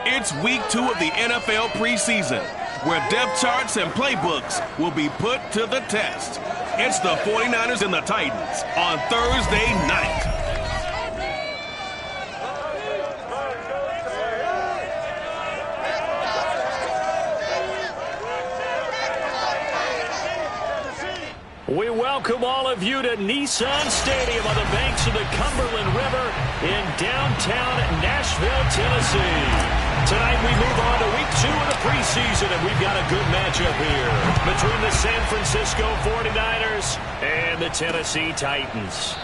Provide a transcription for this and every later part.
It's week 2 of the NFL preseason, where depth charts and playbooks will be put to the test. It's the 49ers and the Titans on Thursday night. We welcome all of you to Nissan Stadium on the banks of the Cumberland River in downtown Nashville, Tennessee. Tonight we move on to week 2 of the preseason, and we've got a good matchup here between the San Francisco 49ers and the Tennessee Titans.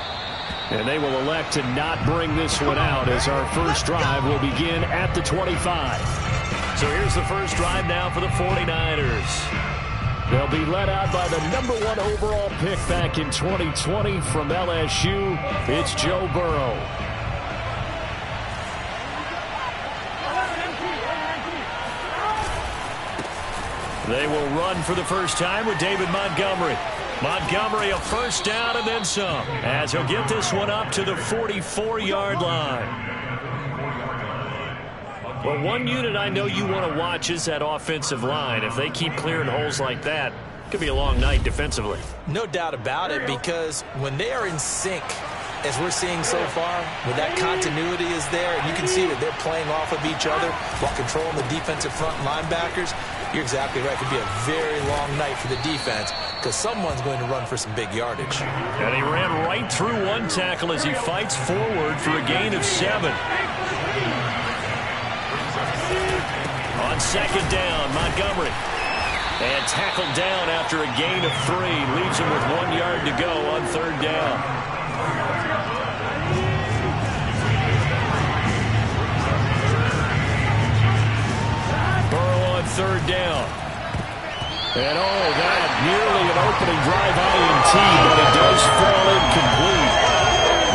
And they will elect to not bring this one out as our first drive will begin at the 25. So here's the first drive now for the 49ers. They'll be led out by the #1 overall pick back in 2020 from LSU. It's Joe Burrow. They will run for the first time with David Montgomery. Montgomery a first down and then some, as he'll get this one up to the 44-yard line. Well, one unit I know you want to watch is that offensive line. If they keep clearing holes like that, it could be a long night defensively. No doubt about it, because when they are in sync, as we're seeing so far, when that continuity is there, and you can see that they're playing off of each other while controlling the defensive front linebackers, you're exactly right. It could be a very long night for the defense because someone's going to run for some big yardage. And he ran right through one tackle as he fights forward for a gain of 7. On second down, Montgomery. And tackled down after a gain of 3. Leaves him with 1 yard to go on third down. Burrow on third down. And that nearly an opening drive INT, but it does fall incomplete.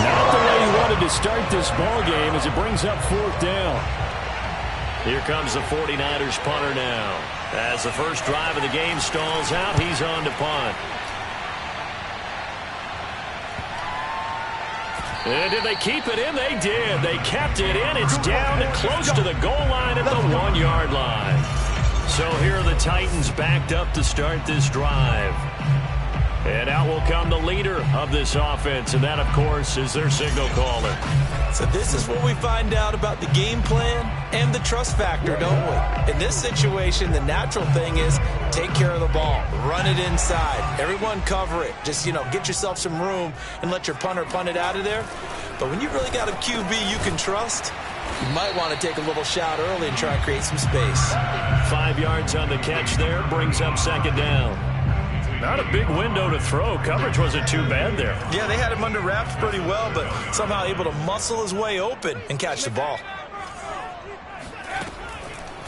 Not the way he wanted to start this ball game as it brings up fourth down. Here comes the 49ers punter now. As the first drive of the game stalls out, he's on to punt. And did they keep it in? They did. They kept it in. It's down and close to the goal line at the 1 yard line. So here are the Titans backed up to start this drive. And out will come the leader of this offense, and that, of course, is their signal caller. So this is what we find out about the game plan and the trust factor, don't we? In this situation, the natural thing is take care of the ball, run it inside, everyone cover it. Just, get yourself some room and let your punter punt it out of there. But when you really got a QB you can trust, you might want to take a little shot early and try and create some space. 5 yards on the catch there, brings up second down. Not a big window to throw. Coverage wasn't too bad there. Yeah, they had him under wraps pretty well, but somehow able to muscle his way open and catch the ball.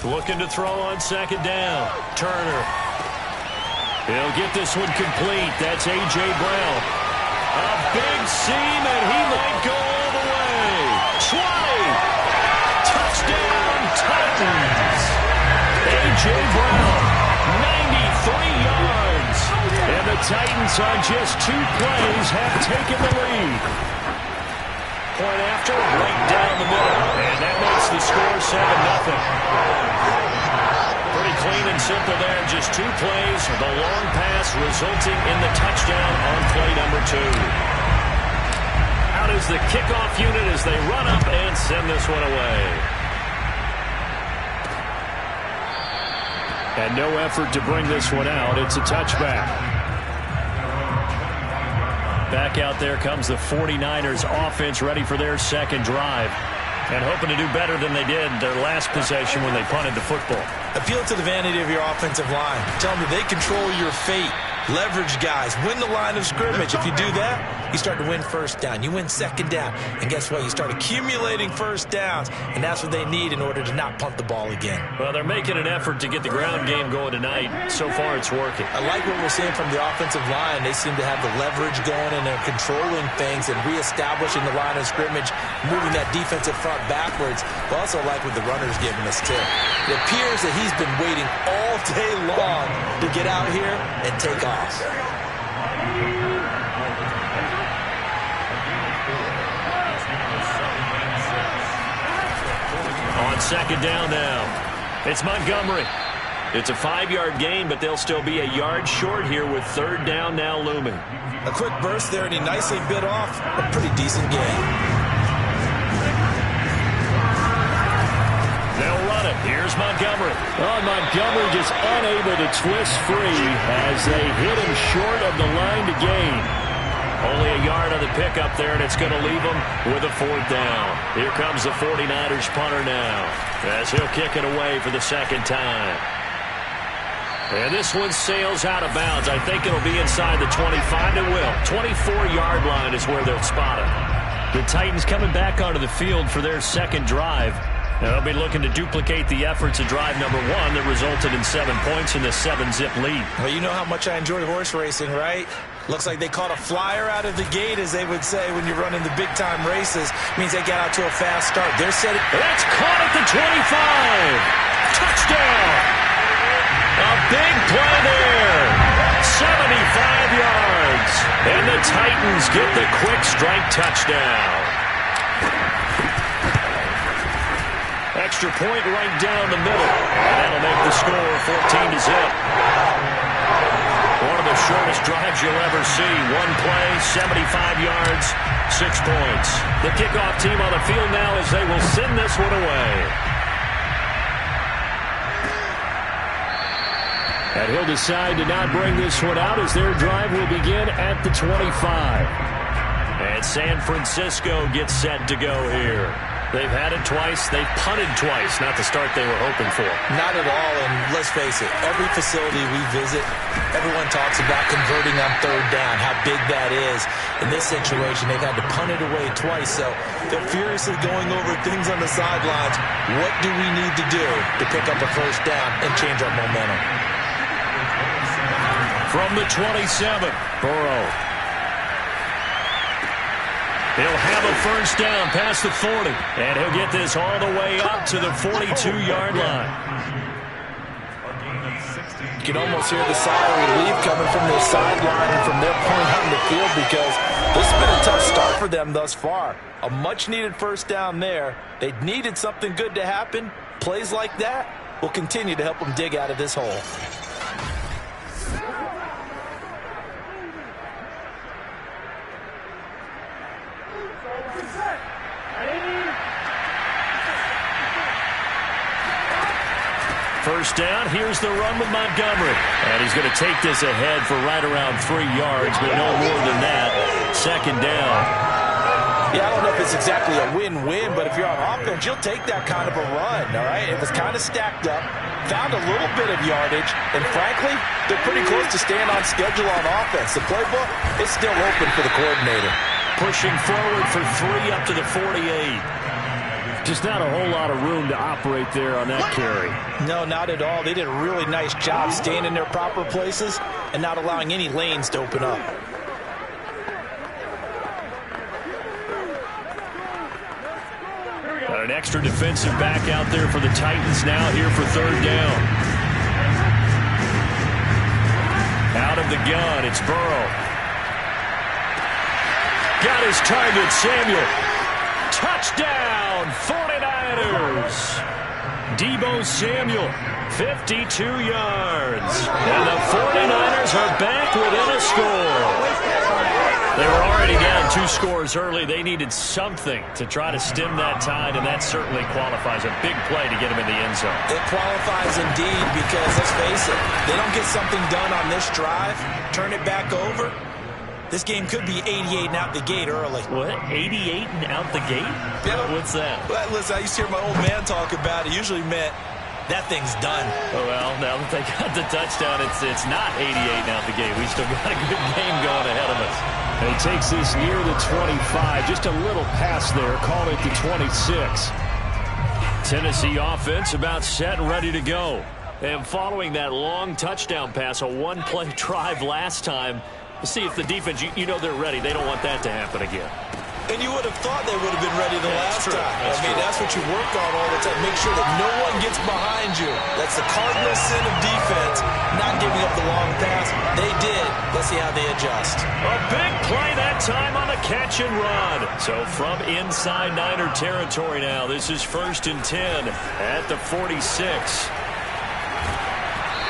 Looking to throw on second down. Turner. He'll get this one complete. That's A.J. Brown. A big seam, and he might go all the way. 20. Touchdown, Titans. A.J. Brown, 93 yards. And the Titans on just 2 plays have taken the lead. Point after, right down the middle. And that makes the score 7-0. Pretty clean and simple there. Just 2 plays. The long pass resulting in the touchdown on play number 2. Out is the kickoff unit as they run up and send this one away. And no effort to bring this one out. It's a touchback. Back out there comes the 49ers offense, ready for their second drive. And hoping to do better than they did their last possession when they punted the football. Appeal to the vanity of your offensive line. Tell them that they control your fate. Leverage guys. Win the line of scrimmage. If you do that, you start to win first down. You win second down. And guess what? You start accumulating first downs. And that's what they need in order to not punt the ball again. Well, they're making an effort to get the ground game going tonight. So far, it's working. I like what we're seeing from the offensive line. They seem to have the leverage going, and they're controlling things and reestablishing the line of scrimmage, moving that defensive front backwards. But also like what the runner's giving us, too. It appears that he's been waiting all day long to get out here and take off. On second down now, it's Montgomery. It's a 5-yard gain, but they'll still be a yard short here with third down now looming. A quick burst there, and he nicely bit off a pretty decent gain. They'll run it. Here's Montgomery. Oh, Montgomery just unable to twist free as they hit him short of the line to gain. Only a yard on the pickup there, and it's going to leave him with a fourth down. Here comes the 49ers punter now as he'll kick it away for the second time. And this one sails out of bounds. I think it'll be inside the 25. It will. 24-yard line is where they'll spot it. The Titans coming back onto the field for their second drive. And they'll be looking to duplicate the efforts of drive number 1 that resulted in 7 points in the 7-zip lead. Well, you know how much I enjoy horse racing, right? Looks like they caught a flyer out of the gate, as they would say when you're running the big-time races. Means they got out to a fast start. They're setting. That's caught at the 25. Touchdown. A big play there. 75 yards. And the Titans get the quick strike touchdown. Extra point right down the middle. And that'll make the score 14-zip. One of the shortest drives you'll ever see. One play, 75 yards, 6 points. The kickoff team on the field now as they will send this one away. And he'll decide to not bring this one out as their drive will begin at the 25. And San Francisco gets set to go here. They've had it twice. They've punted twice. Not the start they were hoping for. Not at all, and let's face it, every facility we visit, everyone talks about converting on third down, how big that is. In this situation, they've had to punt it away twice, so they're furiously going over things on the sidelines. What do we need to do to pick up a first down and change our momentum? From the 27, Burrow. He'll have a first down past the 40. And he'll get this all the way up to the 42-yard line. You can almost hear the sigh of relief coming from their sideline and from their point on the field, because this has been a tough start for them thus far. A much-needed first down there. They needed something good to happen. Plays like that will continue to help them dig out of this hole. First down, here's the run with Montgomery. And he's going to take this ahead for right around 3 yards, but no more than that. Second down. Yeah, I don't know if it's exactly a win-win, but if you're on offense, you'll take that kind of a run, all right? It was kind of stacked up, found a little bit of yardage, and frankly, they're pretty close to staying on schedule on offense. The playbook is still open for the coordinator. Pushing forward for 3 up to the 48. Just not a whole lot of room to operate there on that carry. No, not at all. They did a really nice job staying in their proper places and not allowing any lanes to open up. Got an extra defensive back out there for the Titans now here for third down. Out of the gun, it's Burrow. Got his target, Samuel. Touchdown, 49ers. Deebo Samuel, 52 yards. And the 49ers are back within a score. They were already down 2 scores early. They needed something to try to stem that tide, and that certainly qualifies. A big play to get them in the end zone. It qualifies indeed, because let's face it, they don't get something done on this drive, turn it back over. This game could be 88 and out the gate early. What? 88 and out the gate? Yeah. What's that? Well, listen, I used to hear my old man talk about it. Usually meant that thing's done. Oh, well, now that they got the touchdown, it's not 88 and out the gate. We still got a good game going ahead of us. And he takes this near the 25. Just a little pass there. Call it the 26. Tennessee offense about set and ready to go. And following that long touchdown pass, a one-play drive last time, see if the defense, you know they're ready. They don't want that to happen again. And you would have thought they would have been ready the last time. That's what you work on all the time. Make sure that no one gets behind you. That's the cardinal sin of defense, not giving up the long pass. They did. Let's see how they adjust. A big play that time on the catch and run. So from inside Niner territory now, this is 1st and 10 at the 46.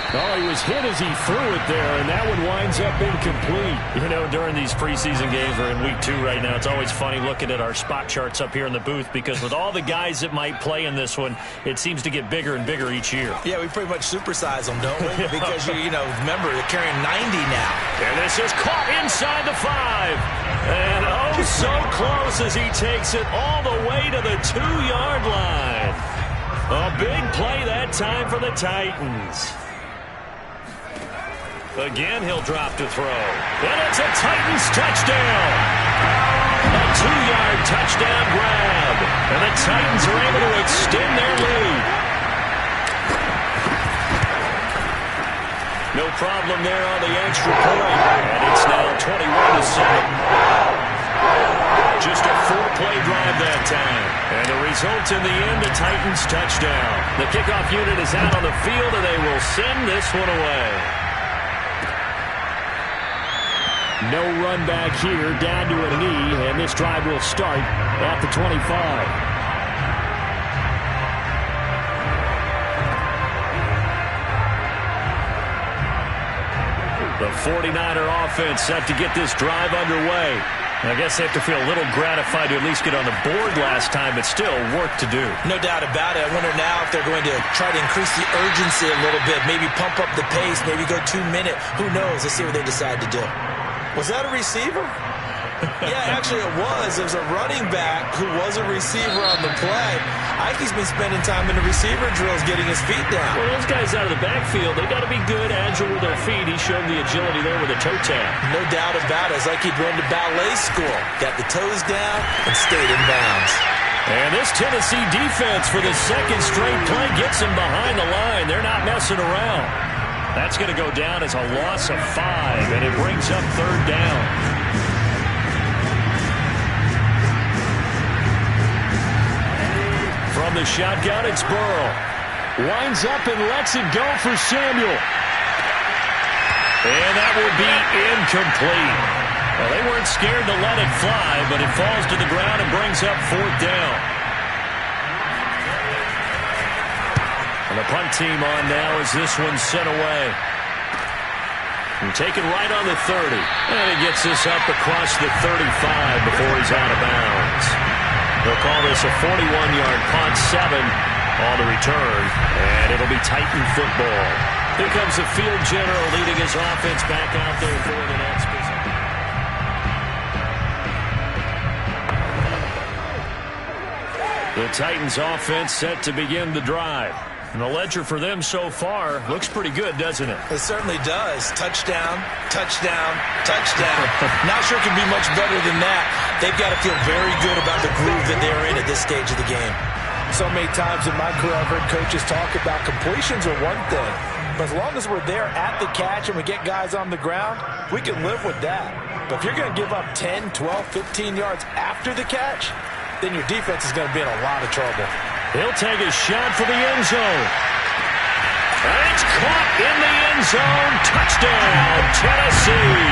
Oh, he was hit as he threw it there, and that one winds up incomplete. You know, during these preseason games, we're in week 2 right now, it's always funny looking at our spot charts up here in the booth because with all the guys that might play in this one, it seems to get bigger and bigger each year. Yeah, we pretty much supersize them, don't we? Because, you know, remember, they're carrying 90 now. And this is caught inside the 5. And oh, so close as he takes it all the way to the 2-yard line. A big play that time for the Titans. Again, he'll drop to throw. And it's a Titans touchdown. A 2-yard touchdown grab. And the Titans are able to extend their lead. No problem there on the extra point. And it's now 21-7. Just a 4-play drive that time. And the result in the end, the Titans touchdown. The kickoff unit is out on the field, and they will send this one away. No run back here, down to a knee, and this drive will start at the 25. The 49er offense set to get this drive underway. I guess they have to feel a little gratified to at least get on the board last time, but still work to do. No doubt about it. I wonder now if they're going to try to increase the urgency a little bit, maybe pump up the pace, maybe go 2-minute. Who knows? Let's see what they decide to do. Was that a receiver? Yeah, actually it was. There's a running back who was a receiver on the play. Ike's been spending time in the receiver drills getting his feet down. Well, those guys out of the backfield, they got to be good, agile with their feet. He showed the agility there with a toe tap. No doubt about it. It's like he'd run to ballet school. Got the toes down and stayed in bounds. And this Tennessee defense for the second straight play gets them behind the line. They're not messing around. That's going to go down as a loss of 5, and it brings up 3rd down. From the shotgun, it's Burrow. Winds up and lets it go for Samuel. And that will be incomplete. Well, they weren't scared to let it fly, but it falls to the ground and brings up 4th down. And the punt team on now as this one's sent away. And taken right on the 30. And he gets this up across the 35 before he's out of bounds. They'll call this a 41-yard punt, 7 on the return. And it'll be Titan football. Here comes the field general leading his offense back out there for the next possession. The Titans offense set to begin the drive. And the ledger for them so far looks pretty good, doesn't it? It certainly does. Touchdown, touchdown, touchdown. Not sure it can be much better than that. They've got to feel very good about the groove that they're in at this stage of the game. So many times in my career I've heard coaches talk about completions are one thing. But as long as we're there at the catch and we get guys on the ground, we can live with that. But if you're going to give up 10, 12, 15 yards after the catch, then your defense is going to be in a lot of trouble. He'll take a shot for the end zone. And it's caught in the end zone. Touchdown, Tennessee.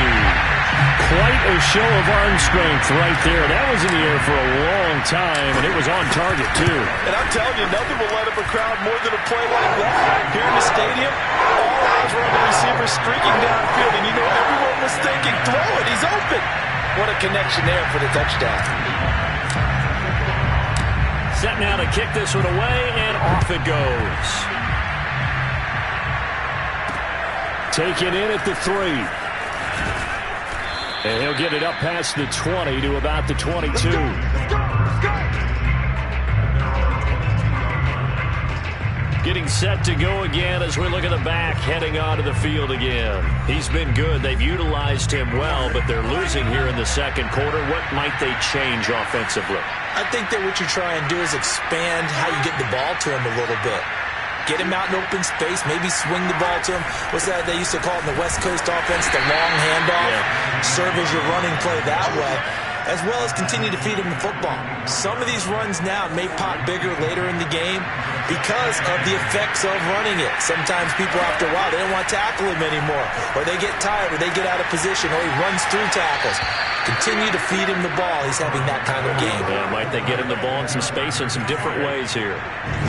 Quite a show of arm strength right there. That was in the air for a long time, and it was on target, too. And I'm telling you, nothing will light up a crowd more than a play like that. Here in the stadium, all eyes were on the receiver streaking downfield, and you know everyone was thinking, throw it, he's open. What a connection there for the touchdown. Set now to kick this one away, and off it goes. Taken in at the 3. And he'll get it up past the 20 to about the 22. Let's go. Getting set to go again as we look at the back heading onto the field again. He's been good. They've utilized him well, but they're losing here in the second quarter. What might they change offensively? I think that what you try and do is expand how you get the ball to him a little bit. Get him out in open space, maybe swing the ball to him. What's that they used to call it in the West Coast offense, the long handoff? Yeah. Serve as your running play that way. as well as continue to feed him the football. Some of these runs now may pop bigger later in the game because of the effects of running it. Sometimes people, after a while, they don't want to tackle him anymore, or they get tired, or they get out of position, or he runs through tackles. Continue to feed him the ball. He's having that kind of game. Yeah, might they get him the ball in some space in some different ways here.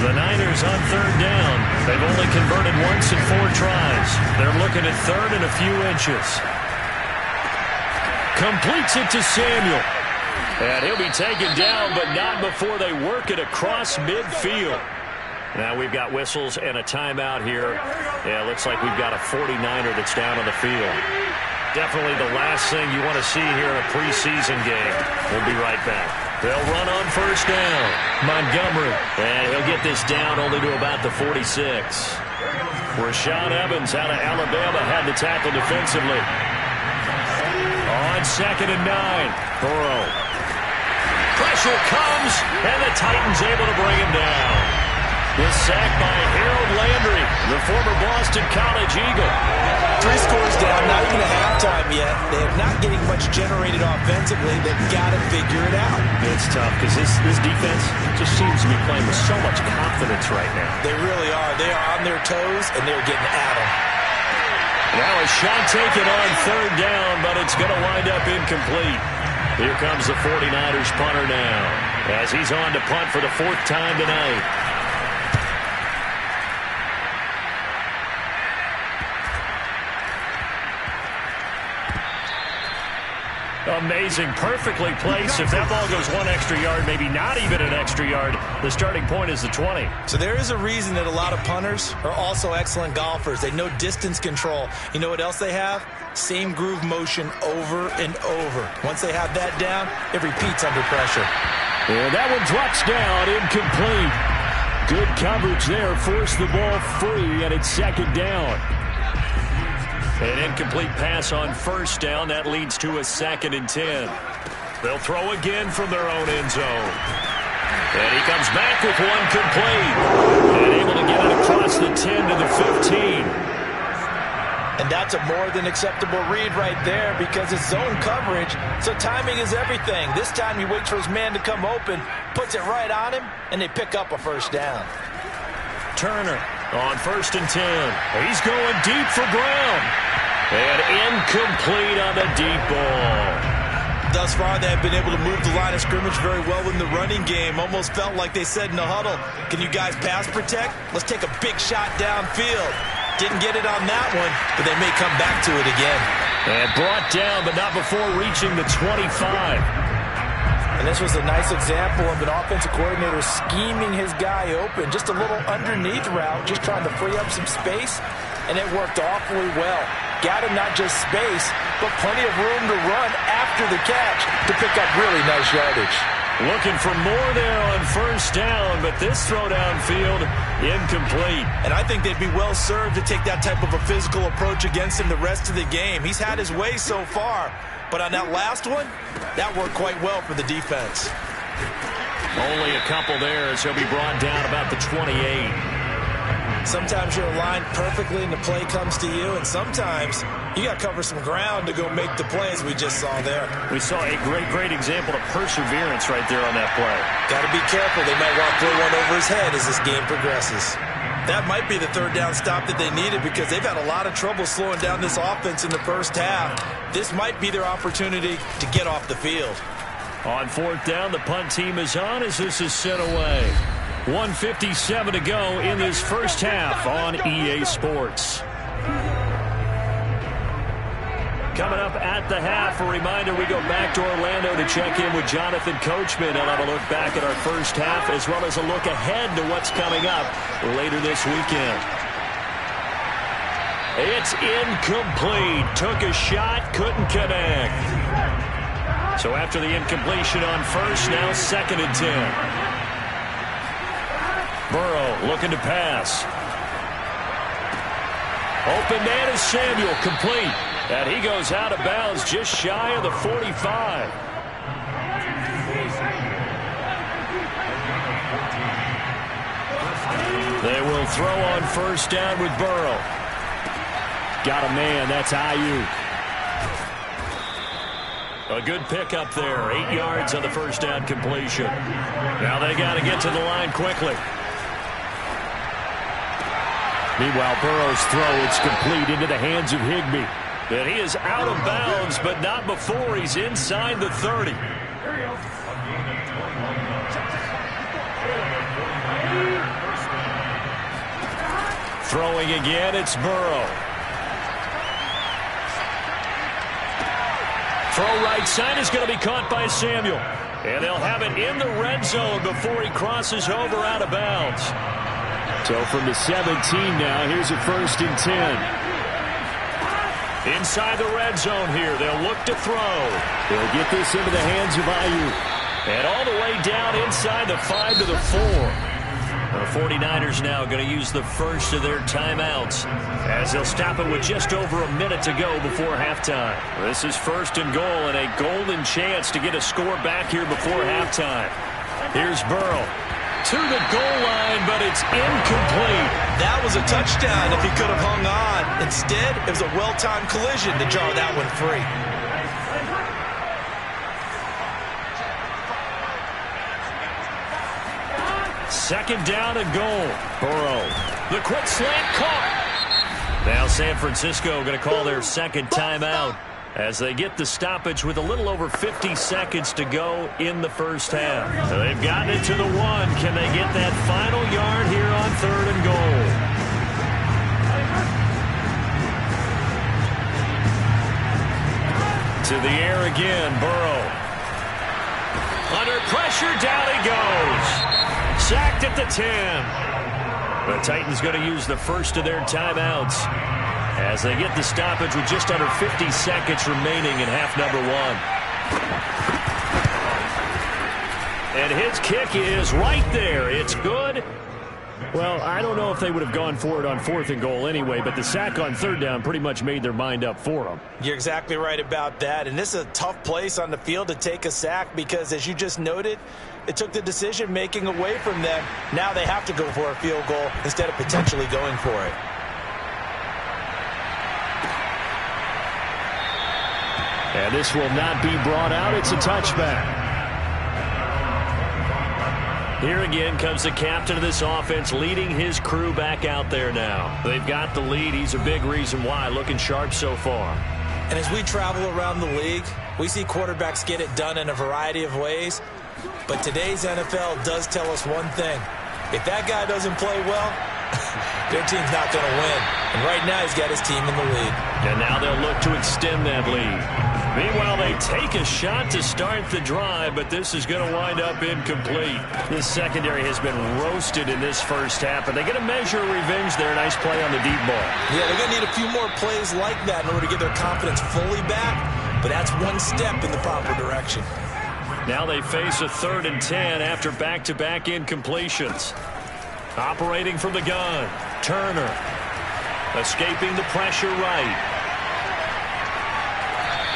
The Niners on third down. They've only converted once in 4 tries. They're looking at third and a few inches. Completes it to Samuel. And he'll be taken down, but not before they work it across midfield. Now we've got whistles and a timeout here. Yeah, looks like we've got a 49er that's down on the field. Definitely the last thing you want to see here in a preseason game. We'll be right back. They'll run on first down. Montgomery. And he'll get this down only to about the 46. Rashaan Evans out of Alabama had the tackle defensively. On 2nd and 9. Burrow. Pressure comes, and the Titans able to bring him down. The sack by Harold Landry, the former Boston College Eagle. 3 scores down, not even a halftime yet. They are not getting much generated offensively. They've got to figure it out. It's tough because this defense just seems to be playing with so much confidence right now. They really are. They are on their toes, and they're getting at them. Now a shot taken on third down, but it's going to wind up incomplete. Here comes the 49ers punter now as he's on to punt for the 4th time tonight. Amazing, perfectly placed. If that ball goes 1 extra yard, maybe not even an extra yard, the starting point is the 20. So there is a reason that a lot of punters are also excellent golfers. They know distance control. You know what else they have? Same groove motion over and over. Once they have that down, it repeats under pressure. And that one drops down, incomplete. Good coverage there, forced the ball free, and it's 2nd down. An incomplete pass on first down. That leads to a 2nd and 10. They'll throw again from their own end zone. And he comes back with one complete. And able to get it across the 10 to the 15. And that's a more than acceptable read right there because it's zone coverage, so timing is everything. This time he waits for his man to come open, puts it right on him, and they pick up a first down. Turner on 1st and 10. He's going deep for Brown. And incomplete on the deep ball. Thus far, they have been able to move the line of scrimmage very well in the running game. Almost felt like they said in the huddle, can you guys pass protect? Let's take a big shot downfield. Didn't get it on that one, but they may come back to it again. And brought down, but not before reaching the 25. And this was a nice example of an offensive coordinator scheming his guy open. Just a little underneath route, just trying to free up some space, and it worked awfully well. Got him not just space, but plenty of room to run after the catch to pick up really nice yardage. Looking for more there on first down, but this throw downfield, incomplete. And I think they'd be well served to take that type of a physical approach against him the rest of the game. He's had his way so far, but on that last one, that worked quite well for the defense. Only a couple there as he'll be brought down about the 28. Sometimes you're aligned perfectly and the play comes to you, and sometimes you got to cover some ground to go make the play, as we just saw there. We saw a great example of perseverance right there on that play. Got to be careful. They might want to throw one over his head as this game progresses. That might be the 3rd down stop that they needed because they've had a lot of trouble slowing down this offense in the first half. This might be their opportunity to get off the field. On 4th down, the punt team is on as this is sent away. 1:57 to go in this first half on EA Sports. Coming up at the half, a reminder, we go back to Orlando to check in with Jonathan Coachman and have a look back at our first half as well as a look ahead to what's coming up later this weekend. It's incomplete. Took a shot, couldn't connect. So after the incompletion on first, now 2nd and 10. Burrow looking to pass. Open man is Samuel, complete. And he goes out of bounds just shy of the 45. They will throw on first down with Burrow. Got a man, that's Ayuk. A good pickup there. 8 yards on the first down completion. Now they got to get to the line quickly. Meanwhile, Burrow's throw, it's complete into the hands of Higbee. And he is out of bounds, but not before he's inside the 30. Throwing again, it's Burrow. Throw right side is going to be caught by Samuel. And they'll have it in the red zone before he crosses over out of bounds. So from the 17 now, here's a 1st and 10. Inside the red zone here, they'll look to throw. They'll get this into the hands of Ayuk. And all the way down inside the 5 to the 4. The 49ers now going to use the first of their timeouts as they'll stop it with just over a minute to go before halftime. This is 1st and goal and a golden chance to get a score back here before halftime. Here's Burrow to the goal line, but it's incomplete. That was a touchdown if he could have hung on. Instead, it was a well-timed collision to jar that one free. Second down and goal. Burrow. The quick slant caught. Now San Francisco going to call their second timeout as they get the stoppage with a little over 50 seconds to go in the first half. So they've gotten it to the 1. Can they get that final yard here on 3rd and goal? To the air again, Burrow. Under pressure, down he goes. Sacked at the 10. The Titans going to use the first of their timeouts as they get the stoppage with just under 50 seconds remaining in half number 1. And his kick is right there. It's good. Well, I don't know if they would have gone for it on 4th and goal anyway, but the sack on 3rd down pretty much made their mind up for them. You're exactly right about that. And this is a tough place on the field to take a sack because, as you just noted, it took the decision-making away from them. Now they have to go for a field goal instead of potentially going for it. And this will not be brought out. It's a touchback. Here again comes the captain of this offense leading his crew back out there now. They've got the lead. He's a big reason why. Looking sharp so far. And as we travel around the league, we see quarterbacks get it done in a variety of ways. But today's NFL does tell us one thing. If that guy doesn't play well, their team's not going to win. And right now he's got his team in the lead. And now they'll look to extend that lead. Meanwhile, they take a shot to start the drive, but this is going to wind up incomplete. This secondary has been roasted in this first half, and they get a measure of revenge there. Nice play on the deep ball. Yeah, they're going to need a few more plays like that in order to get their confidence fully back, but that's one step in the proper direction. Now they face a 3rd and 10 after back-to-back incompletions. Operating from the gun, Turner. Escaping the pressure right.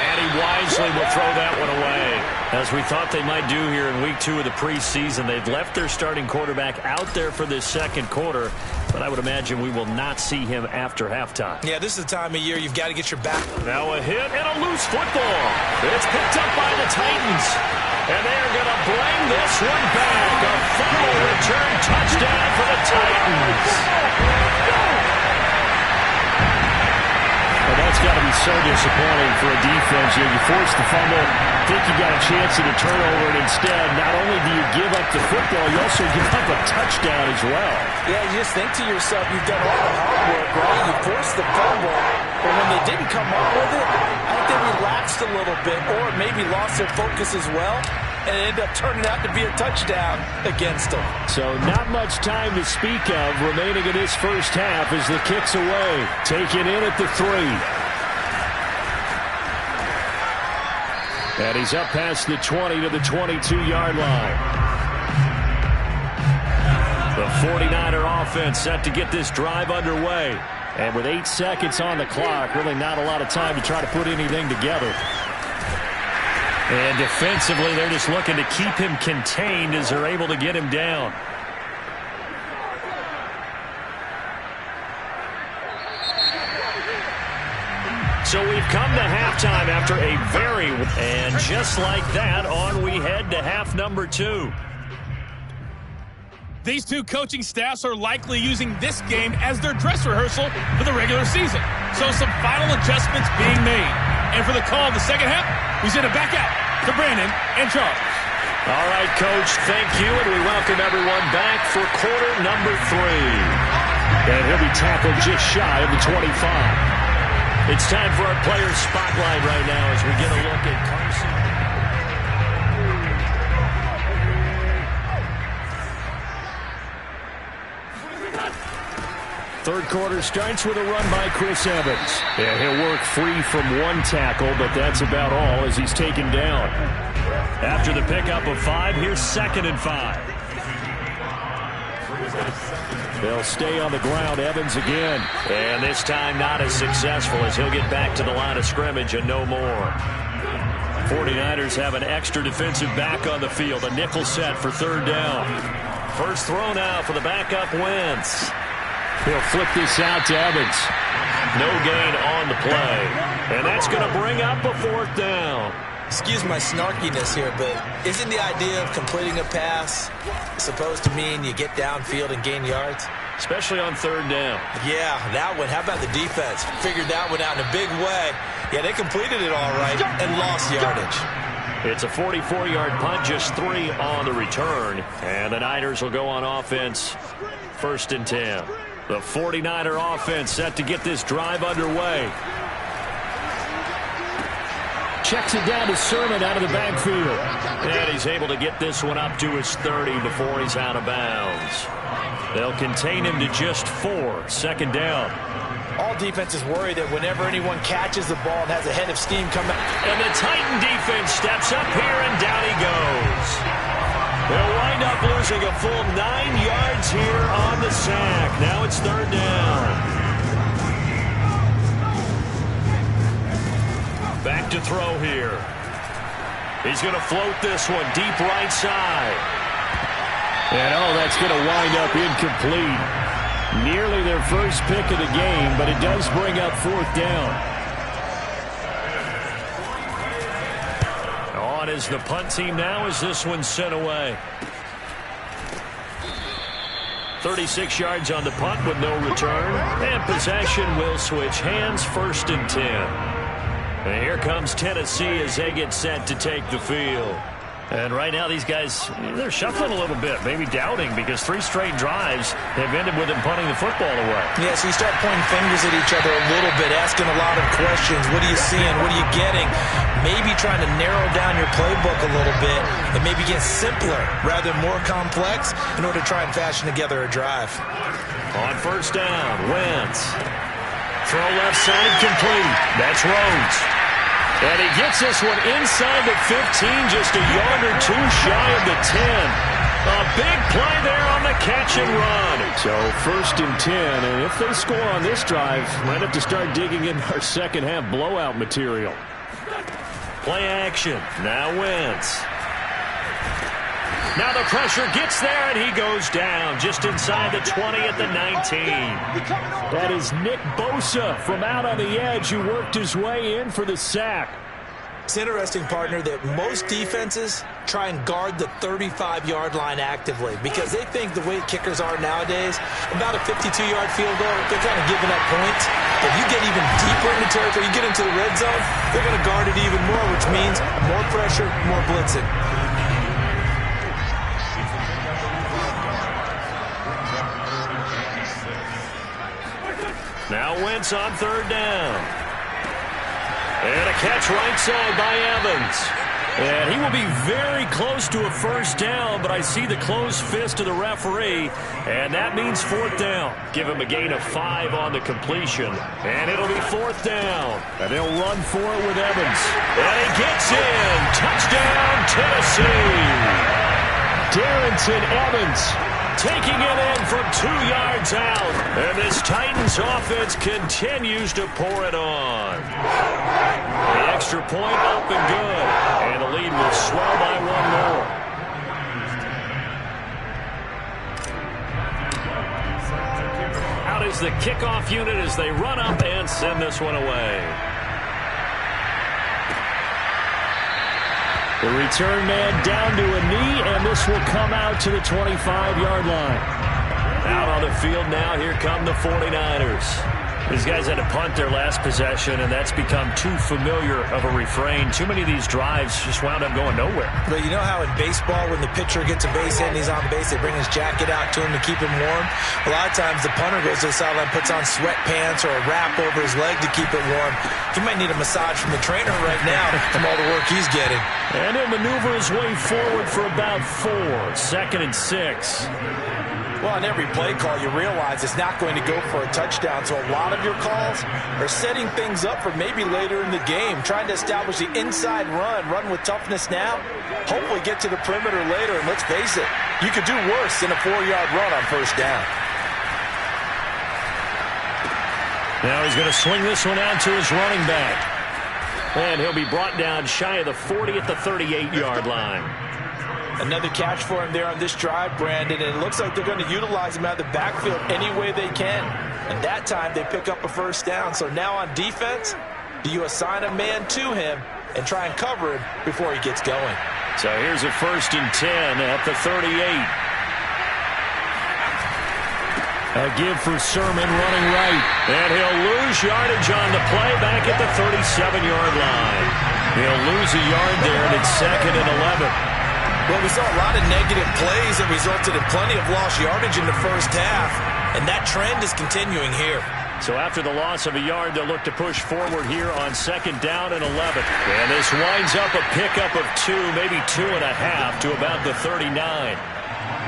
And he wisely will throw that one away. As we thought they might do here in week 2 of the preseason, they've left their starting quarterback out there for this second quarter, but I would imagine we will not see him after halftime. Yeah, this is the time of year you've got to get your back. Now a hit and a loose football. It's picked up by the Titans. And they're going to bring this one back. A fumble return touchdown for the Titans. Well, that's got to be so disappointing for a defense. You force the fumble, think you got a chance at a turnover, and instead, not only do you give up the football, you also give up a touchdown as well. Yeah, you just think to yourself, you've done all the hard work, right? You forced the fumble, but when they didn't come up with it, I think they relaxed a little bit, or maybe lost their focus as well, and it ended up turning out to be a touchdown against them. So not much time to speak of remaining in this first half as the kick's away. Taken in at the 3. And he's up past the 20 to the 22-yard line. The 49er offense set to get this drive underway. And with 8 seconds on the clock, really not a lot of time to try to put anything together. And defensively, they're just looking to keep him contained as they're able to get him down. So we've come to halftime after a and just like that, on we head to half number 2. These two coaching staffs are likely using this game as their dress rehearsal for the regular season. So some final adjustments being made. And for the call of the second half, we send it back out to Brandon and Charles. All right, Coach, thank you, and we welcome everyone back for quarter number 3. And he'll be tackled just shy of the 25. It's time for our players' spotlight right now as we get a look at Carson. Third quarter starts with a run by Chris Evans. And he'll work free from one tackle, but that's about all as he's taken down. After the pickup of 5, here's 2nd and 5. They'll stay on the ground. Evans again. And this time not as successful as he'll get back to the line of scrimmage and no more. 49ers have an extra defensive back on the field. A nickel set for 3rd down. First throw now for the backup Wentz. He'll flip this out to Evans. No gain on the play. And that's going to bring up a 4th down. Excuse my snarkiness here, but isn't the idea of completing a pass supposed to mean you get downfield and gain yards? Especially on 3rd down. Yeah, that one. How about the defense? Figured that one out in a big way. Yeah, they completed it all right and lost yardage. It's a 44-yard punt, just 3 on the return. And the Niners will go on offense, 1st and 10. The 49er offense set to get this drive underway. Checks it down to Sermon out of the backfield. And he's able to get this one up to his 30 before he's out of bounds. They'll contain him to just 4. 2nd down. All defenses worry that whenever anyone catches the ball and has a head of steam coming. And the Titan defense steps up here, and down he goes. They'll wind up losing a full 9 yards here on the sack. Now it's 3rd down. Back to throw here. He's going to float this one deep right side. And that's going to wind up incomplete. Nearly their first pick of the game, but it does bring up 4th down. On is the punt team now as this one's sent away. 36 yards on the punt with no return. And possession will switch hands, 1st and 10. And here comes Tennessee as they get set to take the field. And right now these guys, they're shuffling a little bit, maybe doubting, because 3 straight drives have ended with them punting the football away. Yeah, so you start pointing fingers at each other a little bit, asking a lot of questions. What are you seeing? What are you getting? Maybe trying to narrow down your playbook a little bit and maybe get simpler rather than more complex in order to try and fashion together a drive. On 1st down, Wentz. Throw left side complete. That's Rhodes. And he gets this one inside the 15, just a yard or 2 shy of the 10. A big play there on the catch and run. So 1st and 10, and if they score on this drive, might have to start digging in our second half blowout material. Play action. Now Wentz. Now the pressure gets there, and he goes down just inside the 20 at the 19. That is Nick Bosa from out on the edge who worked his way in for the sack. It's interesting, partner, that most defenses try and guard the 35-yard line actively because they think the way kickers are nowadays, about a 52-yard field goal, they're kind of giving up points. But you get even deeper into territory, you get into the red zone, they're going to guard it even more, which means more pressure, more blitzing. Now Wentz on 3rd down. And a catch right side by Evans. And he will be very close to a 1st down, but I see the closed fist of the referee, and that means 4th down. Give him a gain of 5 on the completion, and it'll be 4th down. And they'll run for it with Evans. And he gets in. Touchdown, Tennessee. Darrington Evans taking it in from 2 yards out. And this Titans offense continues to pour it on. The extra point up and good. And the lead will swell by 1 more. Out is the kickoff unit as they run up and send this one away. The return man down to a knee, and this will come out to the 25-yard line. Out on the field now, here come the 49ers. These guys had to punt their last possession, and that's become too familiar of a refrain. Too many of these drives just wound up going nowhere. But you know how in baseball, when the pitcher gets a base hit and he's on base, they bring his jacket out to him to keep him warm? A lot of times the punter goes to the sideline, puts on sweatpants or a wrap over his leg to keep it warm. He might need a massage from the trainer right now from all the work he's getting. And he'll maneuver his way forward for about 4. 2nd and 6. Well, on every play call, you realize it's not going to go for a touchdown, so a lot of your calls are setting things up for maybe later in the game, trying to establish the inside run with toughness now, hopefully get to the perimeter later, and let's face it, you could do worse than a 4-yard run on first down. Now he's going to swing this one out to his running back. And he'll be brought down shy of the 40 at the 38-yard line. Another catch for him there on this drive, Brandon, and it looks like they're going to utilize him out of the backfield any way they can. And that time they pick up a first down. So now on defense, do you assign a man to him and try and cover him before he gets going? So here's a 1st and 10 at the 38. A give for Sermon running right. And he'll lose yardage on the play back at the 37-yard line. He'll lose a yard there, and it's 2nd and 11. Well, we saw a lot of negative plays that resulted in plenty of lost yardage in the first half, and that trend is continuing here. So after the loss of a yard, they'll look to push forward here on 2nd down and 11. And this winds up a pickup of 2, maybe 2.5 to about the 39.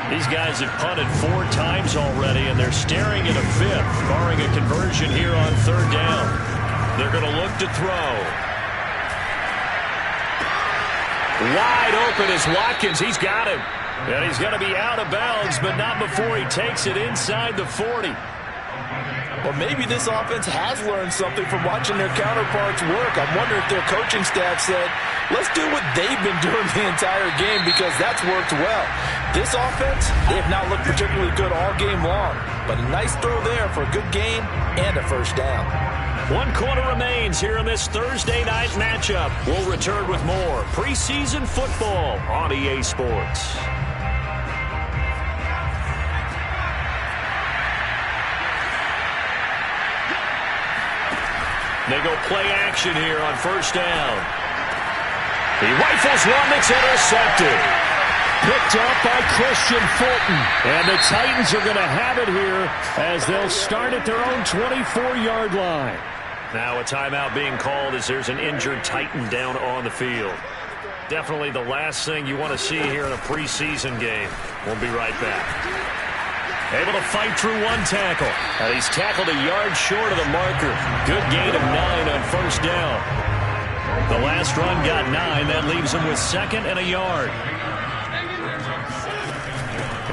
These guys have punted 4 times already, and they're staring at a 5th, barring a conversion here on 3rd down. They're going to look to throw. Wide open is Watkins. He's got him. And he's going to be out of bounds, but not before he takes it inside the 40. Well, maybe this offense has learned something from watching their counterparts work. I wonder if their coaching staff said, let's do what they've been doing the entire game, because that's worked well. This offense, they have not looked particularly good all game long, but a nice throw there for a good game and a first down. 1 quarter remains here in this Thursday night matchup. We'll return with more preseason football on EA Sports. They go play action here on 1st down. He rifles one that's intercepted. Picked up by Christian Fulton. And the Titans are going to have it here as they'll start at their own 24-yard line. Now a timeout being called as there's an injured Titan down on the field. Definitely the last thing you want to see here in a preseason game. We'll be right back. Able to fight through 1 tackle. And he's tackled a yard short of the marker. Good gain of 9 on 1st down. The last run got 9. That leaves him with 2nd and a yard.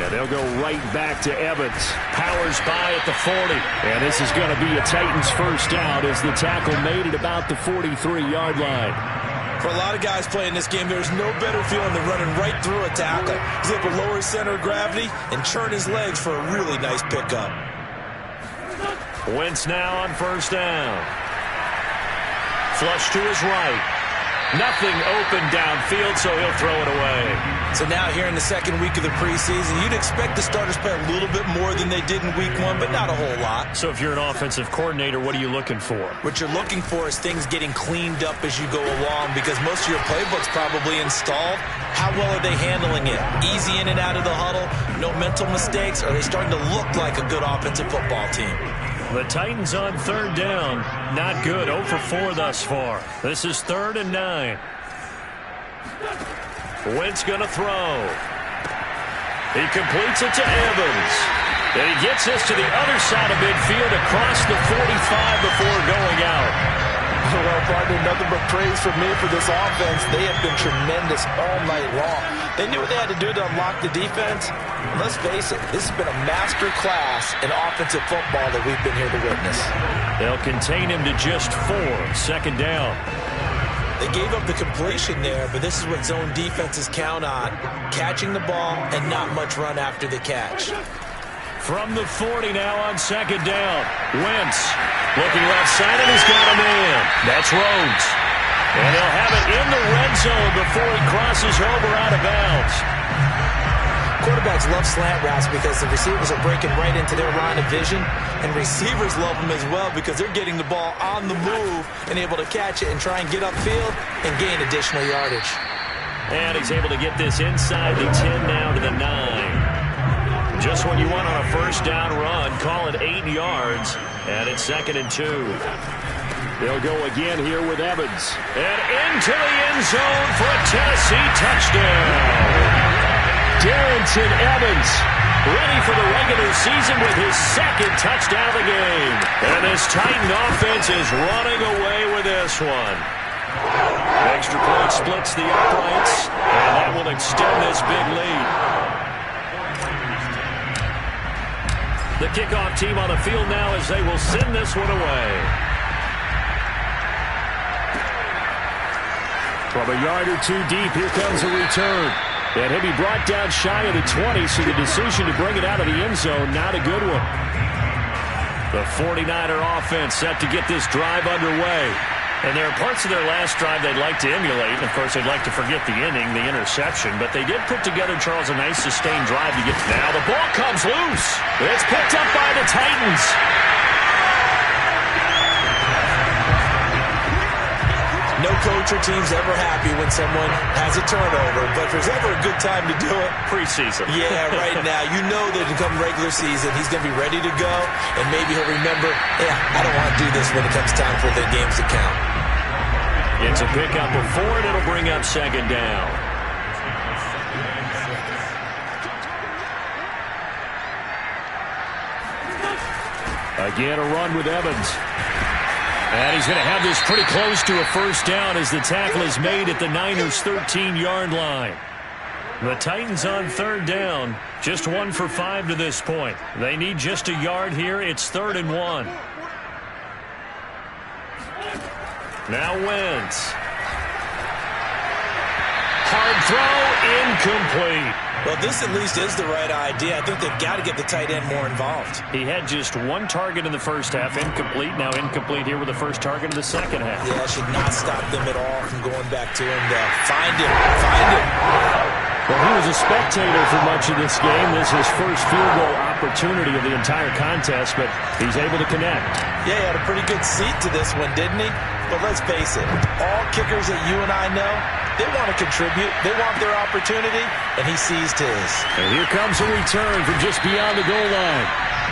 And they'll go right back to Evans. Powers by at the 40. And this is going to be a Titans first down as the tackle made it about the 43-yard line. For a lot of guys playing this game, there's no better feeling than running right through a tackle. He's able to lower his center of gravity and churn his legs for a really nice pickup. Wentz now on 1st down. Flush to his right. Nothing open downfield, so he'll throw it away. So now here in the 2nd week of the preseason, you'd expect the starters play a little bit more than they did in week 1, but not a whole lot. So if you're an offensive coordinator, what are you looking for? What you're looking for is things getting cleaned up as you go along, because most of your playbook's probably installed. How well are they handling it? Easy in and out of the huddle? No mental mistakes? Are they starting to look like a good offensive football team? The Titans on 3rd down. Not good. 0 for 4 thus far. This is 3rd and 9. Wentz going to throw. He completes it to Evans. And he gets this to the other side of midfield across the 45 before going out. Well, partner, nothing but praise from me for this offense. They have been tremendous all night long. They knew what they had to do to unlock the defense. And let's face it, this has been a master class in offensive football that we've been here to witness. They'll contain him to just 4. 2nd down. They gave up the completion there, but this is what zone defenses count on. Catching the ball and not much run after the catch. From the 40 now on 2nd down. Wentz looking left side, and he's got a man. That's Rhodes. And he'll have it in the red zone before he crosses over out of bounds. Quarterbacks love slant routes because the receivers are breaking right into their line of vision, and receivers love them as well because they're getting the ball on the move and able to catch it and try and get upfield and gain additional yardage. And he's able to get this inside the 10 now to the 9. Just when you want on a first down run, call it 8 yards, and it's 2nd and 2. They'll go again here with Evans. And into the end zone for a Tennessee touchdown. Darrington Evans ready for the regular season with his 2nd touchdown of the game. And this Titan offense is running away with this one. Extra point splits the uprights, and that will extend this big lead. The kickoff team on the field now as they will send this one away. From a yard or two deep, here comes a return. And he'll be brought down shy of the 20, so the decision to bring it out of the end zone, not a good one. The 49er offense set to get this drive underway. And there are parts of their last drive they'd like to emulate. And, of course, they'd like to forget the inning, the interception. But they did put together, Charles, a nice sustained drive to get to now. The ball comes loose. It's picked up by the Titans. No coach or team's ever happy when someone has a turnover, but if there's ever a good time to do it, preseason. Yeah, right now. You know that come regular season, he's going to be ready to go, and maybe he'll remember, I don't want to do this when it comes time for the games to count. It's a pickup of 4, and it'll bring up 2nd down. Again, a run with Evans. And he's going to have this pretty close to a first down as the tackle is made at the Niners' 13-yard line. The Titans on 3rd down, just 1 for 5 to this point. They need just a yard here. It's 3rd and 1. Now Wentz. Hard throw, incomplete. Well, this at least is the right idea. I think they've got to get the tight end more involved. He had just 1 target in the first half, incomplete. Now incomplete here with the first target of the second half. Yeah, that should not stop them at all from going back to him. Find him. Well, he was a spectator for much of this game. This is his first field goal opportunity of the entire contest, but he's able to connect. Yeah, he had a pretty good seat to this one, didn't he? But let's face it, all kickers that you and I know, they want to contribute. They want their opportunity, and he seized his. And here comes a return from just beyond the goal line.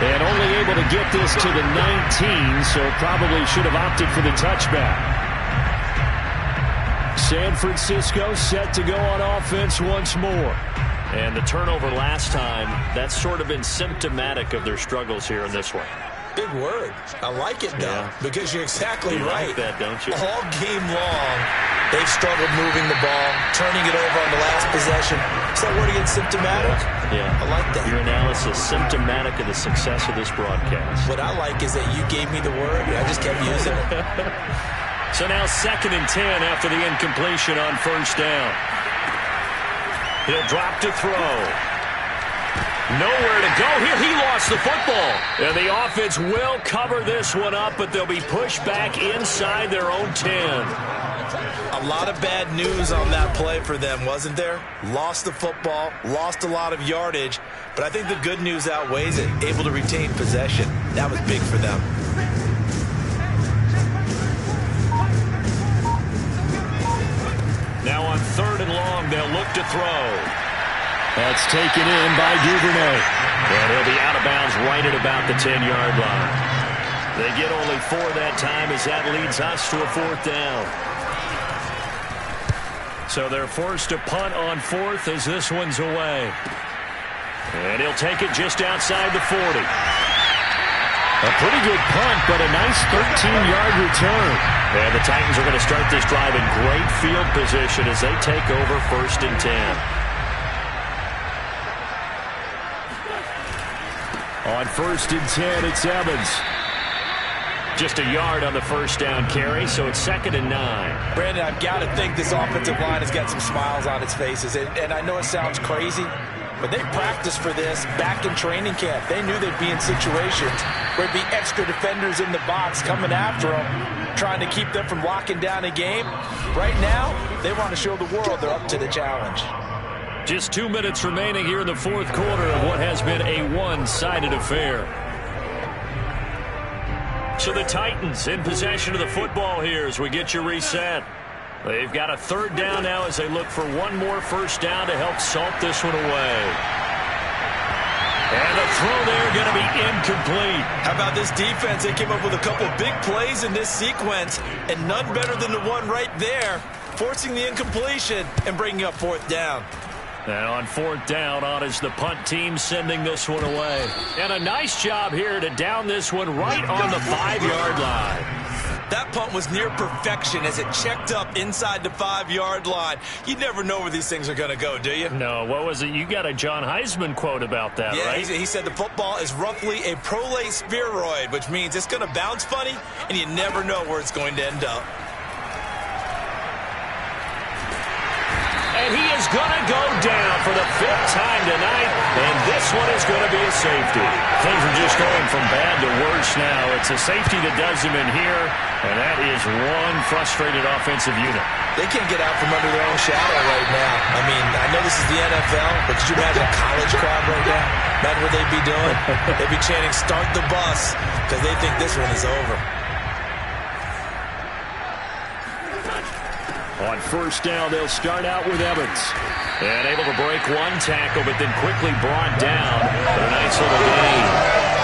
And only able to get this to the 19, so probably should have opted for the touchback. San Francisco set to go on offense once more. And the turnover last time, that's sort of been symptomatic of their struggles here in this one. Big word. I like it, though, because you're exactly right. You like that, don't you? All game long, they've struggled moving the ball, turning it over on the last possession. Is that word against symptomatic? Yeah. I like that. Your analysis, symptomatic of the success of this broadcast. What I like is that you gave me the word, and I just kept using it. So now 2nd and 10 after the incompletion on first down. He'll drop to throw. Nowhere to go here. He lost the football. And the offense will cover this one up, but they'll be pushed back inside their own 10. A lot of bad news on that play for them, wasn't there? Lost the football, lost a lot of yardage, but I think the good news outweighs it. Able to retain possession. That was big for them. Now on 3rd and long, they'll look to throw. That's taken in by Duvernay. And he'll be out of bounds right at about the 10-yard line. They get only 4 that time as that leads us to a 4th down. So they're forced to punt on 4th as this one's away. And he'll take it just outside the 40. A pretty good punt, but a nice 13-yard return. And the Titans are going to start this drive in great field position as they take over 1st and 10. On 1st and 10, it's Evans. Just a yard on the first down carry, so it's 2nd and 9. Brandon, I've got to think this offensive line has got some smiles on its faces. And I know it sounds crazy, But they practiced for this back in training camp. They knew they'd be in situations where there'd be extra defenders in the box coming after them, trying to keep them from locking down a game. Right now, they want to show the world they're up to the challenge. Just 2 minutes remaining here in the fourth quarter of what has been a one-sided affair. So the Titans in possession of the football here as we get you reset. They've got a third down now as they look for one more first down to help salt this one away. And the throw there going to be incomplete. How about this defense? They came up with a couple big plays in this sequence, and none better than the one right there, forcing the incompletion and bringing up fourth down. And on fourth down, on is the punt team sending this one away. And a nice job here to down this one right on the 5-yard line. That punt was near perfection as it checked up inside the 5-yard line. You never know where these things are going to go, do you? No, what was it? You got a John Heisman quote about that, right? Yeah, he said the football is roughly a prolate spheroid, which means it's going to bounce funny, and you never know where it's going to end up. And he is going to go down for the 5th time tonight, and this one is going to be a safety. Things are just going from bad to worse now. It's a safety that does him in here, and that is one frustrated offensive unit. They can't get out from under their own shadow right now. I mean, I know this is the NFL, but could you imagine a college crowd right now? Imagine what they'd be doing. They'd be chanting, "Start the bus," because they think this one is over. On first down, they'll start out with Evans. And able to break one tackle, but then quickly brought down. But a nice little gain.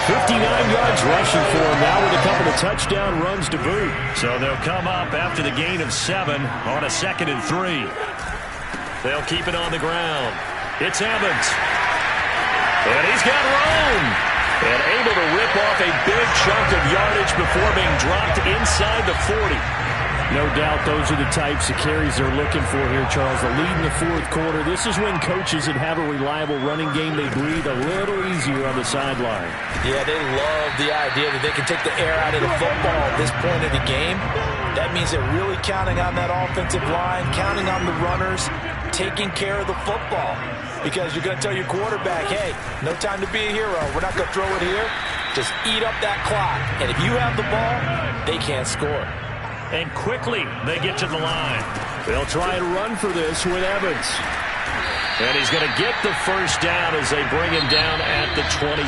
59 yards rushing for him now with a couple of touchdown runs to boot. So they'll come up after the gain of 7 on a 2nd and 3. They'll keep it on the ground. It's Evans. And he's got room. And able to rip off a big chunk of yardage before being dropped inside the 40. No doubt those are the types of carries they're looking for here, Charles. The lead in the fourth quarter. This is when coaches that have a reliable running game, they breathe a little easier on the sideline. Yeah, they love the idea that they can take the air out of the football at this point of the game. That means they're really counting on that offensive line, counting on the runners, taking care of the football. Because you're going to tell your quarterback, hey, no time to be a hero. We're not going to throw it here. Just eat up that clock. And if you have the ball, they can't score. And quickly, they get to the line. They'll try and run for this with Evans. And he's going to get the first down as they bring him down at the 23.